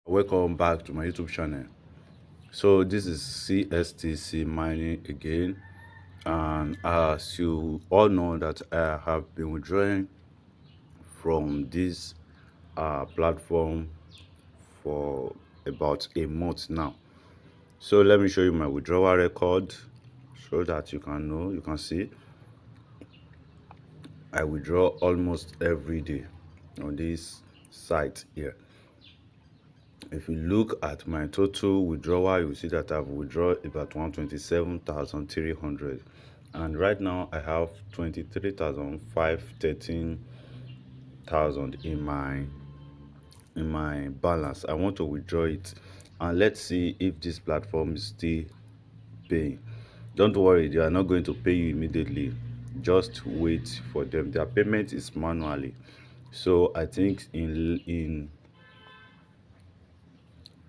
Welcome back to my YouTube channel. So this is CSTC mining again, and as you all know that I have been withdrawing from this platform for about a month now. So let me show you my withdrawal record so that you can see I withdraw almost every day on this site here. If you look at my total withdrawal, you see that I've withdrawn about 127,300, and right now I have 23,513,000 in my balance. I want to withdraw it, and let's see if this platform is still paying. Don't worry, they are not going to pay you immediately. Just wait for them. Their payment is manually. So I think in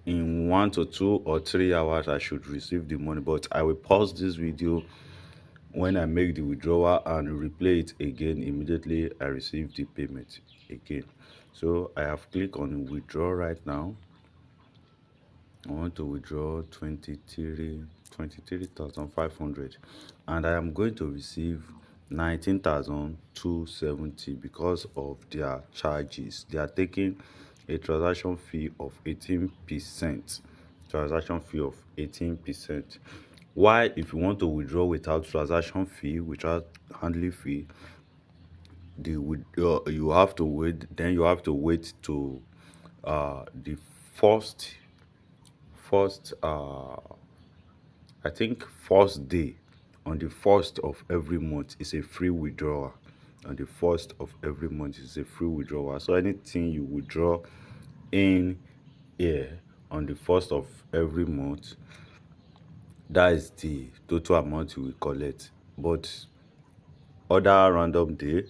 1 to 2 or 3 hours I should receive the money, but I will pause this video when I make the withdrawal and replay it again immediately I receive the payment again. So I have clicked on withdraw right now. I want to withdraw 23,500, and I am going to receive 19,270 because of their charges. They are taking a transaction fee of 18%. Transaction fee of 18%. Why, if you want to withdraw without transaction fee, without handling fee, you have to wait. Then you have to wait to the first first I think first day on the first of every month is a free withdrawal. On the first of every month is a free withdrawal. So anything you withdraw in here on the first of every month, that is the total amount you will collect. But other random day,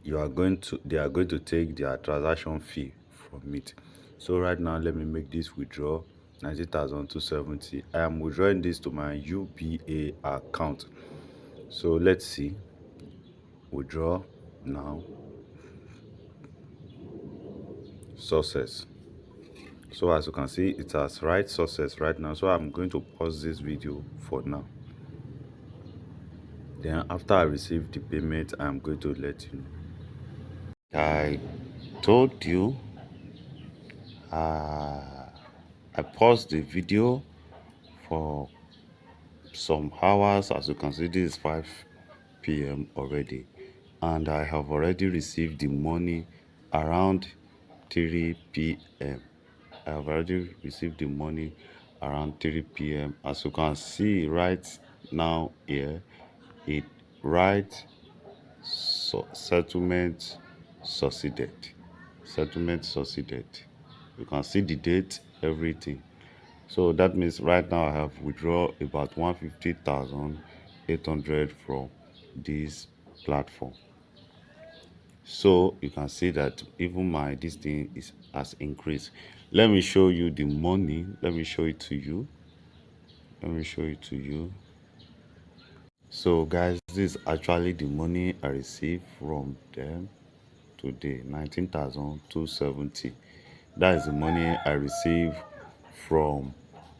they are going to take their transaction fee from it. So right now, let me make this withdraw 90,270. I am withdrawing this to my UBA account. So let's see. Withdraw now. Success. So as you can see, it has right success right now. So I'm going to pause this video for now. Then after I receive the payment, I'm going to let you know. I told you I paused the video for some hours. As you can see, this is 5 p.m. already, and I have already received the money around 3 p.m. I have already received the money around 3 p.m. As you can see right now here, it right settlement succeeded. Settlement succeeded. You can see the date, everything. So that means right now I have withdrawn about 150,800 from this platform. So you can see that even my this thing has increased. Let me show you the money. Let me show it to you. Let me show it to you. So guys, this is actually the money I received from them today, 19,270. That is the money I received from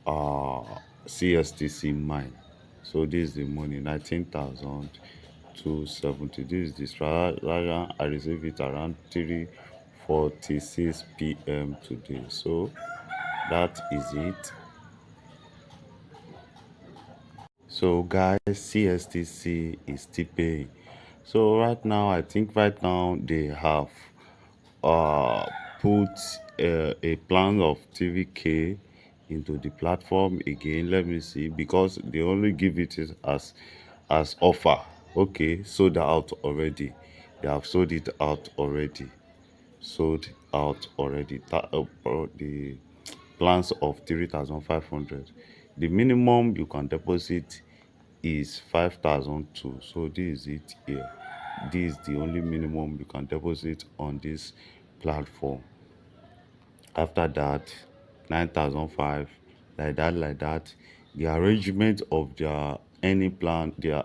CSTC mine. So this is the money, 19,270. This is the transaction. I received it around 3:46 p.m. today. So that is it. So guys, CSTC is still paying. So right now, I think right now they have uh put a plan of TVK into the platform again. Let me see, because they only give it as offer. Okay, sold out already. They have sold it out already. Sold out already. The plans of 3,500. The minimum you can deposit is 5,002. So this is it here. This is the only minimum you can deposit on this platform. After that, 9,005, like that. The arrangement of their any plan, their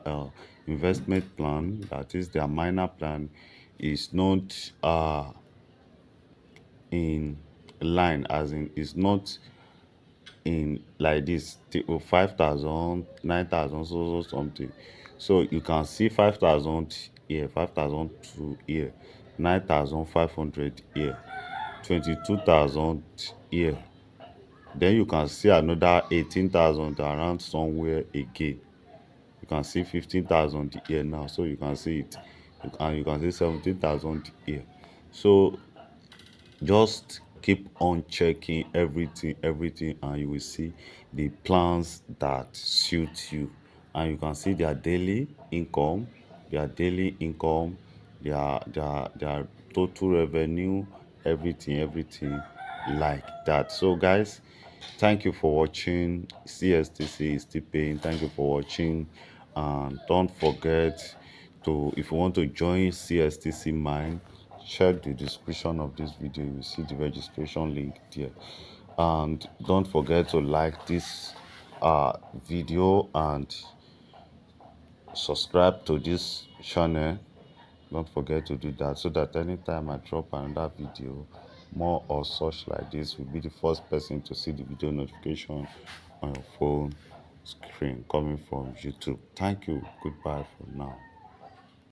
investment plan, that is their minor plan, is not in line, as in it's not in like this 5,000, 9,000, so something. So you can see 5,000 here, 5,002 here, 9,500 here, 22,000 here. Then you can see another 18,000 around somewhere again. You can see 15,000 here now, so you can see it. And you can see 17,000 here. So just keep on checking everything, and you will see the plans that suit you. And you can see their daily income, their total revenue, everything like that. So guys, thank you for watching. CSTC is still paying. Thank you for watching, and don't forget to, if you want to join CSTC Mine, check the description of this video. You see the registration link there, and don't forget to like this video and subscribe to this channel. Don't forget to do that, so that anytime I drop another video more or such like this, will be the first person to see the video notification on your phone screen coming from YouTube. Thank you. Goodbye for now.